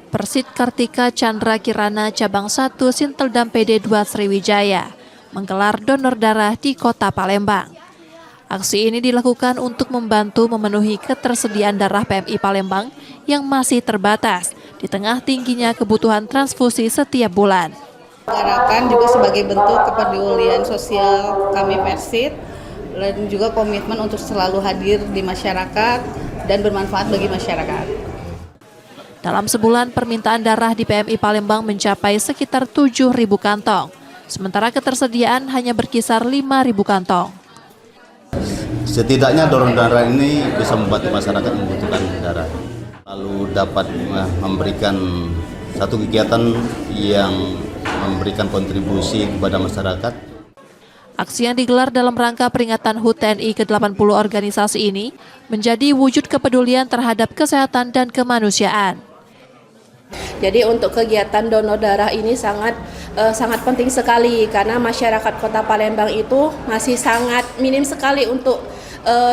Persit Kartika Chandra Kirana Cabang 1 Sinteldam PD2 Sriwijaya menggelar donor darah di Kota Palembang. Aksi ini dilakukan untuk membantu memenuhi ketersediaan darah PMI Palembang yang masih terbatas di tengah tingginya kebutuhan transfusi setiap bulan. Gerakan juga sebagai bentuk kepedulian sosial kami Persit dan juga komitmen untuk selalu hadir di masyarakat dan bermanfaat bagi masyarakat. Dalam sebulan, permintaan darah di PMI Palembang mencapai sekitar 7.000 kantong, sementara ketersediaan hanya berkisar 5.000 kantong. Setidaknya donor darah ini bisa membantu masyarakat membutuhkan darah, lalu dapat memberikan satu kegiatan yang memberikan kontribusi kepada masyarakat. Aksi yang digelar dalam rangka peringatan HUT TNI ke-80 organisasi ini menjadi wujud kepedulian terhadap kesehatan dan kemanusiaan. Jadi untuk kegiatan donor darah ini sangat penting sekali karena masyarakat Kota Palembang itu masih sangat minim sekali untuk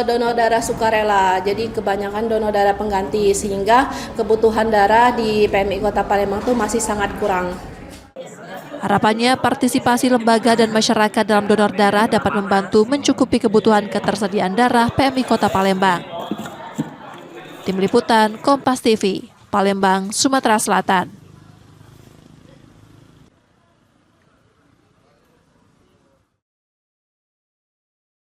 donor darah sukarela. Jadi kebanyakan donor darah pengganti sehingga kebutuhan darah di PMI Kota Palembang itu masih sangat kurang. Harapannya partisipasi lembaga dan masyarakat dalam donor darah dapat membantu mencukupi kebutuhan ketersediaan darah PMI Kota Palembang. Tim Liputan Kompas TV, Palembang, Sumatera Selatan.